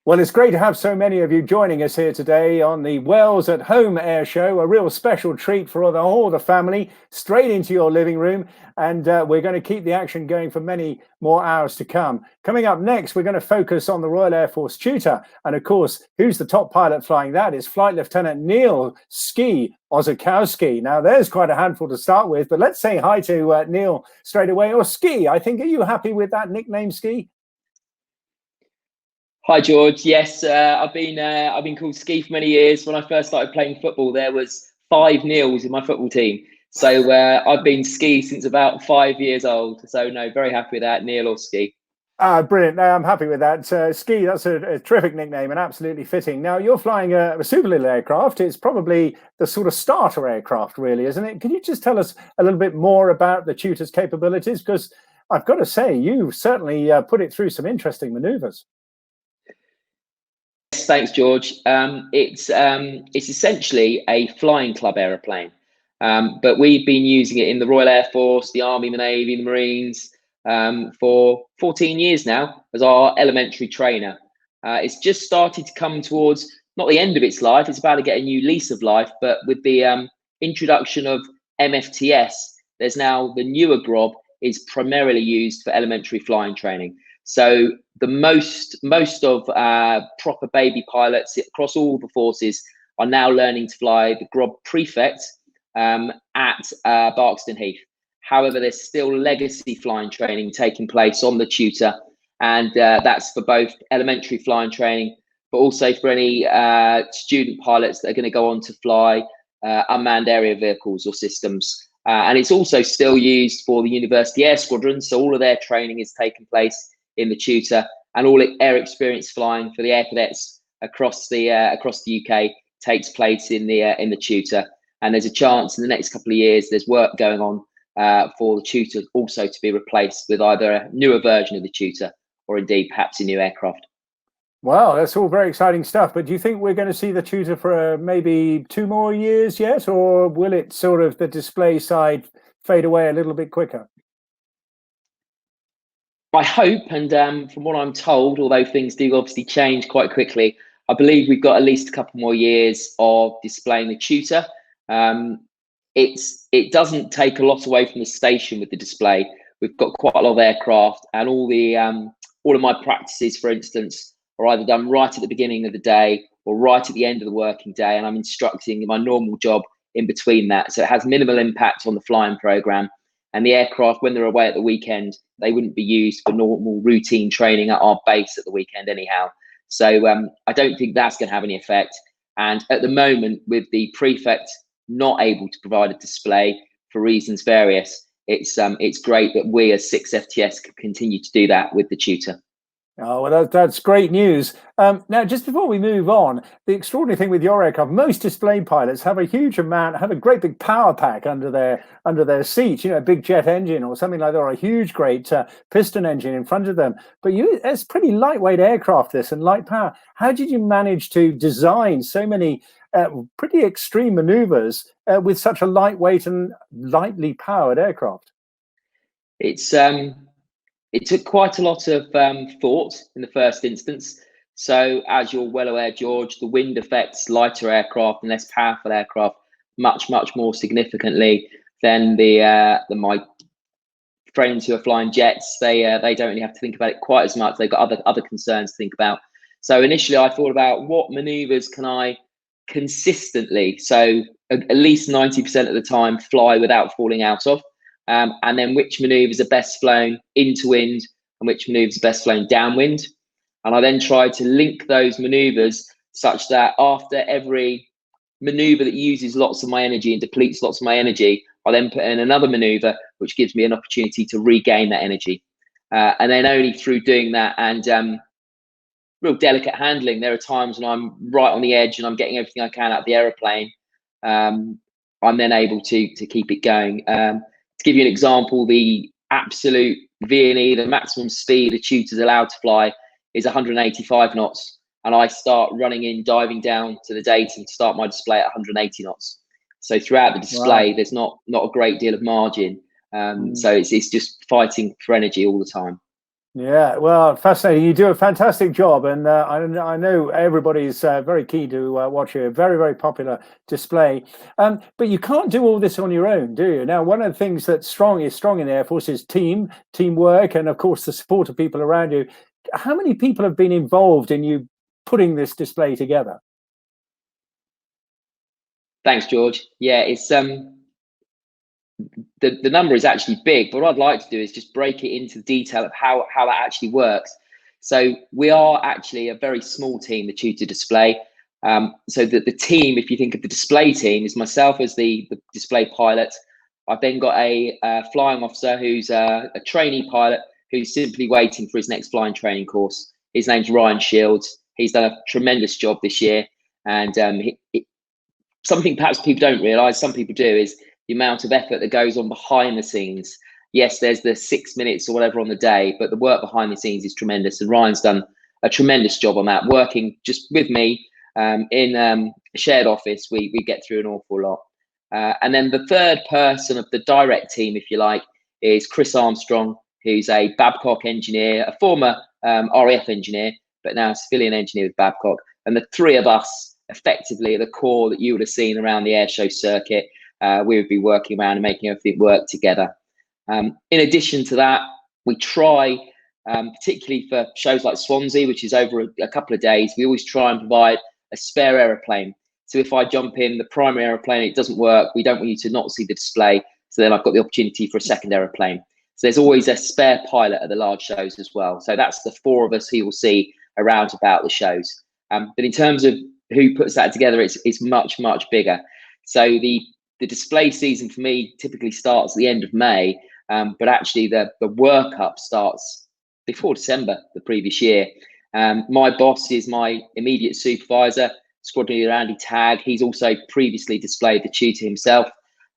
Well, it's great to have so many of you joining us here today on the Wales at Home Air Show, a real special treat for all the family, straight into your living room. And we're going to keep the action going for many more hours to come. Coming up next, we're going to focus on the Royal Air Force Tutor. And of course, who's the top pilot flying that? Is Flight Lieutenant Neil Ski Owczarkowski. Now, there's quite a handful to start with, but let's say hi to Neil straight away, or Ski. I think, are you happy with that nickname, Ski? Hi George. Yes, I've been called Ski for many years. When I first started playing football, there was 5 Neils in my football team. So I've been Ski since about 5 years old. So no, very happy with that, Neil or Ski. Brilliant. No, I'm happy with that. Ski, that's a terrific nickname and absolutely fitting. Now, you're flying a super little aircraft. It's probably the sort of starter aircraft, really, isn't it? Can you just tell us a little bit more about the Tutor's capabilities? Because I've got to say, you certainly put it through some interesting maneuvers. Thanks, George. It's essentially a flying club aeroplane, but we've been using it in the Royal Air Force, the Army, the Navy, the Marines for 14 years now as our elementary trainer. It's just started to come towards not the end of its life. It's about to get a new lease of life, but with the introduction of MFTS, there's now the newer Grob is primarily used for elementary flying training. So the most of proper baby pilots across all the forces are now learning to fly the Grob Prefect at Barkston Heath. However, there's still legacy flying training taking place on the Tutor, and that's for both elementary flying training, but also for any student pilots that are going to go on to fly unmanned area vehicles or systems. And it's also still used for the University Air Squadron, so all of their training is taking place in the Tutor, and all air experience flying for the air cadets across the UK takes place in the Tutor. And there's a chance in the next couple of years there's work going on for the Tutor also to be replaced with either a newer version of the Tutor or indeed perhaps a new aircraft. Wow, that's all very exciting stuff. But do you think we're going to see the Tutor for maybe 2 more years yet, or will it sort of the display side fade away a little bit quicker? I hope, and from what I'm told, although things do obviously change quite quickly, I believe we've got at least a couple more years of displaying the Tutor. It doesn't take a lot away from the station with the display. We've got quite a lot of aircraft, and all of my practices, for instance, are either done right at the beginning of the day or right at the end of the working day, and I'm instructing in my normal job in between that. So it has minimal impact on the flying program. And the aircraft, when they're away at the weekend, they wouldn't be used for normal routine training at our base at the weekend anyhow. So I don't think that's going to have any effect. And at the moment, with the Prefect not able to provide a display for reasons various, it's great that we as 6FTS can continue to do that with the Tutor. Oh, well, that's great news. Now, just before we move on, the extraordinary thing with your aircraft, most display pilots have a huge amount, have a great big power pack under their seat, you know, a big jet engine or something like that, or a huge, great piston engine in front of them. But it's pretty lightweight aircraft, this, and light power. How did you manage to design so many pretty extreme maneuvers with such a lightweight and lightly powered aircraft? It took quite a lot of thought in the first instance. So as you're well aware, George, the wind affects lighter aircraft and less powerful aircraft much more significantly than my friends who are flying jets. They don't really have to think about it quite as much. They've got other concerns to think about. So initially I thought about what maneuvers can I consistently, so at least 90% of the time, fly without falling out of. And then which maneuvers are best flown into wind and which maneuvers are best flown downwind. And I then tried to link those maneuvers such that after every maneuver that uses lots of my energy and depletes lots of my energy, I then put in another maneuver which gives me an opportunity to regain that energy. And then only through doing that and real delicate handling, there are times when I'm right on the edge and I'm getting everything I can out of the aeroplane. I'm then able to keep it going. To give you an example, the absolute V&E, the maximum speed a Tutor's allowed to fly is 185 knots. And I start running in, diving down to the datum to start my display at 180 knots. So throughout the display, wow, there's not a great deal of margin. So it's just fighting for energy all the time. Yeah, well, fascinating. You do a fantastic job, and I know everybody's very keen to watch you. Very, very popular display. But you can't do all this on your own, do you? Now, one of the things that's strong in the Air Force is teamwork, and of course the support of people around you. How many people have been involved in you putting this display together? Thanks, George. Yeah, it's the number is actually big, but what I'd like to do is just break it into the detail of how that actually works. So we are actually a very small team, the Tutor Display. So the team, if you think of the display team, is myself as the display pilot. I've then got a flying officer who's a trainee pilot who's simply waiting for his next flying training course. His name's Ryan Shields. He's done a tremendous job this year, and something perhaps people don't realise, some people do, is the amount of effort that goes on behind the scenes. Yes, there's the 6 minutes or whatever on the day, but the work behind the scenes is tremendous. And Ryan's done a tremendous job on that, working just with me in a shared office. We get through an awful lot. And then the third person of the direct team, if you like, is Chris Armstrong, who's a Babcock engineer, a former RAF engineer, but now a civilian engineer with Babcock. And the three of us effectively are the core that you would have seen around the airshow circuit. We would be working around and making everything work together. In addition to that, we try, particularly for shows like Swansea, which is over a couple of days, we always try and provide a spare aeroplane. So if I jump in the primary aeroplane, it doesn't work, we don't want you to not see the display. So then I've got the opportunity for a second aeroplane. So there's always a spare pilot at the large shows as well. So that's the four of us who will see around about the shows. But in terms of who puts that together, it's much, much bigger. So the display season for me typically starts at the end of May, but actually the workup starts before December the previous year. My boss is my immediate supervisor, Squadron Leader Andy Tagg. He's also previously displayed the tutor himself.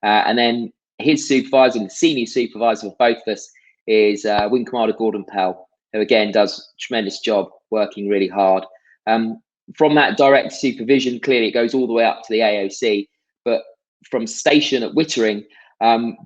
And then his supervisor and the senior supervisor of both of us is Wing Commander Gordon Pell, who again does a tremendous job working really hard. From that direct supervision, clearly it goes all the way up to the AOC, but from station at Wittering,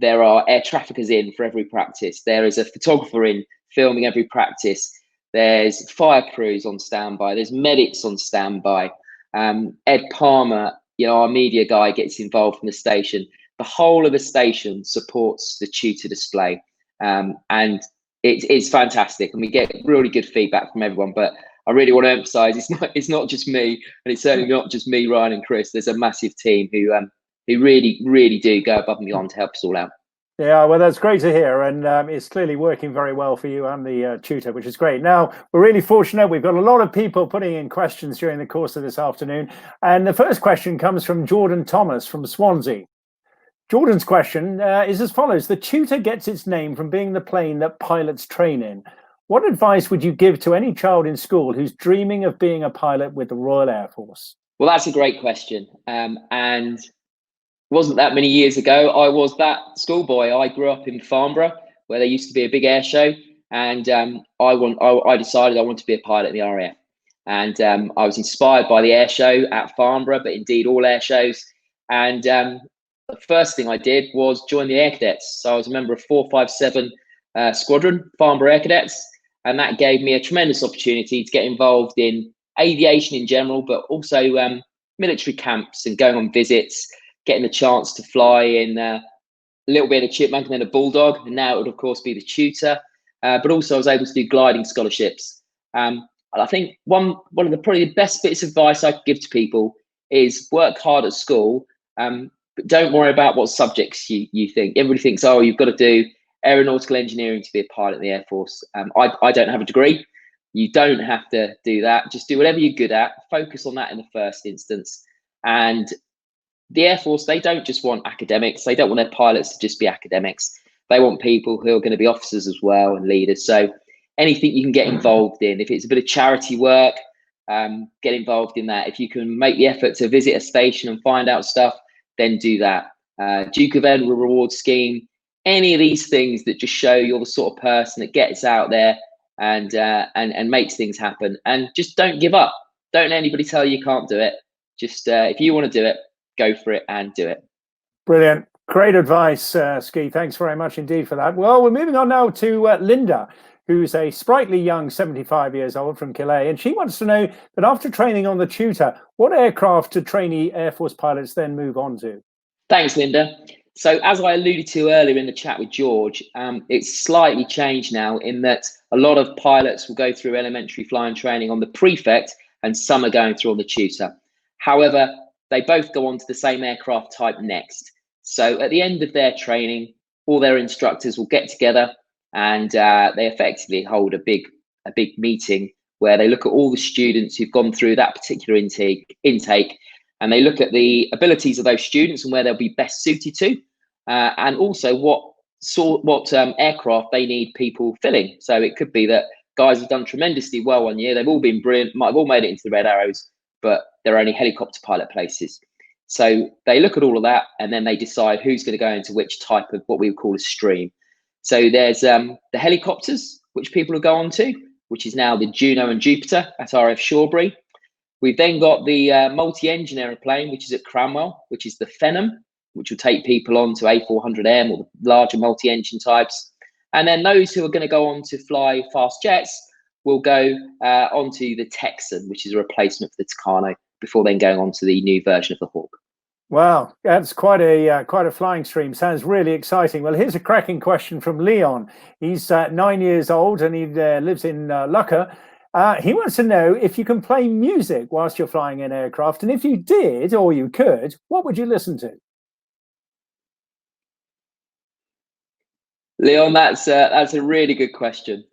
there are air traffickers in for every practice. There is a photographer in filming every practice. There's fire crews on standby. There's medics on standby. Ed Palmer, our media guy, gets involved from the station. The whole of the station supports the tutor display, and it's fantastic, and we get really good feedback from everyone. But I really want to emphasise it's not just me, and it's certainly not just me, Ryan, and Chris. There's a massive team who really, really do go above and beyond to help us all out. Yeah, well, that's great to hear, and it's clearly working very well for you and the tutor, which is great. Now, we're really fortunate. We've got a lot of people putting in questions during the course of this afternoon, and the first question comes from Jordan Thomas from Swansea. Jordan's question is as follows. The tutor gets its name from being the plane that pilots train in. What advice would you give to any child in school who's dreaming of being a pilot with the Royal Air Force? Well, that's a great question. And it wasn't that many years ago, I was that schoolboy. I grew up in Farnborough, where there used to be a big air show. And I decided I wanted to be a pilot in the RAF. And I was inspired by the air show at Farnborough, but indeed all air shows. And the first thing I did was join the Air Cadets. So I was a member of 457 Squadron, Farnborough Air Cadets. And that gave me a tremendous opportunity to get involved in aviation in general, but also military camps and going on visits, getting the chance to fly in a little bit of a chipmunk and then a bulldog. And now it would, of course, be the tutor. But also I was able to do gliding scholarships. And I think one of the probably the best bits of advice I could give to people is work hard at school, but don't worry about what subjects you think. Everybody thinks, oh, you've got to do aeronautical engineering to be a pilot in the Air Force. I don't have a degree. You don't have to do that. Just do whatever you're good at. Focus on that in the first instance. And the Air Force, they don't just want academics. They don't want their pilots to just be academics. They want people who are going to be officers as well and leaders. So anything you can get involved in, if it's a bit of charity work, get involved in that. If you can make the effort to visit a station and find out stuff, then do that. Duke of Edinburgh reward scheme, any of these things that just show you're the sort of person that gets out there and makes things happen. And just don't give up. Don't let anybody tell you can't do it. Just if you want to do it, go for it and do it. Brilliant. Great advice, Ski. Thanks very much indeed for that. Well, we're moving on now to Linda. who's a sprightly young 75 years old from Calais, and she wants to know that after training on the Tutor, what aircraft do trainee Air Force pilots then move on to? Thanks, Linda. So as I alluded to earlier in the chat with George, it's slightly changed now in that a lot of pilots will go through elementary flying training on the Prefect and some are going through on the Tutor. However, they both go on to the same aircraft type next. So at the end of their training, all their instructors will get together and they effectively hold a big meeting where they look at all the students who've gone through that particular intake, and they look at the abilities of those students and where they'll be best suited to, and also what aircraft they need people filling. So it could be that guys have done tremendously well one year, they've all been brilliant, might have all made it into the Red Arrows, but there are only helicopter pilot places. So they look at all of that and then they decide who's going to go into which type of what we would call a stream. So there's the helicopters, which people will go on to, which is now the Juno and Jupiter at RAF Shawbury. We've then got the multi-engine aeroplane, which is at Cranwell, which is the Phenom, which will take people on to A400M or the larger multi-engine types. And then those who are going to go on to fly fast jets will go onto the Texan, which is a replacement for the Tucano, before then going on to the new version of the Hawk. Wow, that's quite a flying stream. Sounds really exciting. Well, here's a cracking question from Leon. He's 9 years old and he lives in Lucca. He wants to know if you can play music whilst you're flying an aircraft, and if you did, or you could, what would you listen to? Leon, that's a really good question.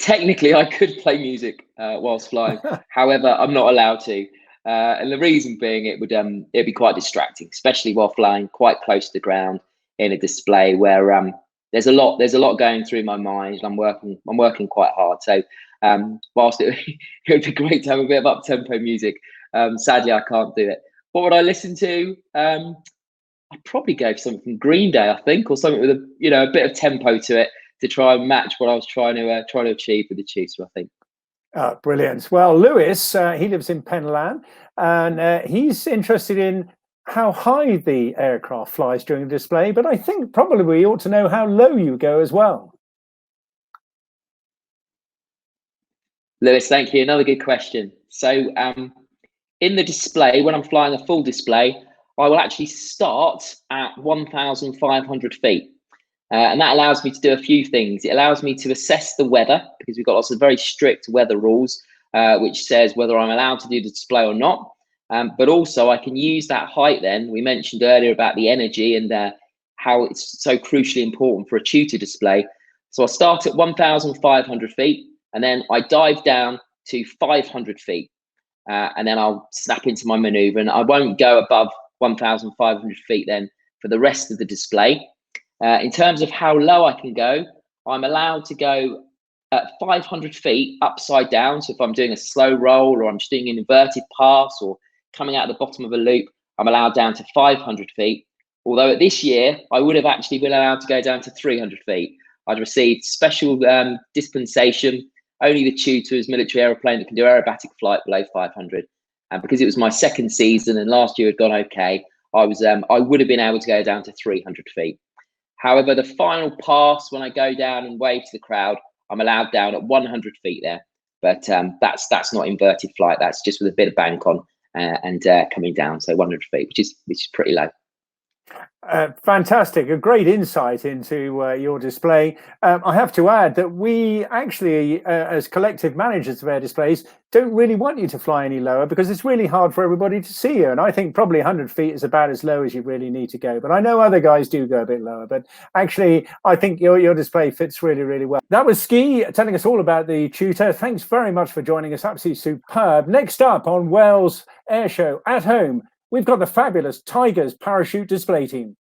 Technically, I could play music whilst flying. However, I'm not allowed to. And the reason being, it'd be quite distracting, especially while flying quite close to the ground in a display where there's a lot going through my mind. I'm working quite hard. So whilst it would be great to have a bit of up-tempo music, sadly I can't do it. What would I listen to? I'd probably go for something from Green Day, I think, or something with a bit of tempo to it to try and match what I was trying to achieve with the Tutor, I think. Brilliant. Well, Lewis, he lives in Penlan, and he's interested in how high the aircraft flies during the display, but I think probably we ought to know how low you go as well. Lewis, thank you. Another good question. So in the display, when I'm flying a full display, I will actually start at 1,500 feet. And that allows me to do a few things. It allows me to assess the weather, because we've got lots of very strict weather rules, which says whether I'm allowed to do the display or not. But also I can use that height then. We mentioned earlier about the energy and how it's so crucially important for a tutor display. So I'll start at 1,500 feet and then I dive down to 500 feet. And then I'll snap into my maneuver, and I won't go above 1,500 feet then for the rest of the display. In terms of how low I can go, I'm allowed to go at 500 feet upside down. So if I'm doing a slow roll, or I'm just doing an inverted pass, or coming out the bottom of a loop, I'm allowed down to 500 feet. Although this year, I would have actually been allowed to go down to 300 feet. I'd received special dispensation. Only the Tutor military aeroplane that can do aerobatic flight below 500. And because it was my second season and last year had gone okay, I would have been able to go down to 300 feet. However, the final pass, when I go down and wave to the crowd, I'm allowed down at 100 feet there. But that's not inverted flight. That's just with a bit of bank on and coming down. So 100 feet, which is pretty low. Fantastic. A great insight into your display. I have to add that we actually, as collective managers of air displays, don't really want you to fly any lower, because it's really hard for everybody to see you. And I think probably 100 feet is about as low as you really need to go. But I know other guys do go a bit lower. But actually, I think your display fits really, really well. That was Ski telling us all about the Tutor. Thanks very much for joining us. Absolutely superb. Next up on Wales Airshow at Home, we've got the fabulous Tigers parachute display team.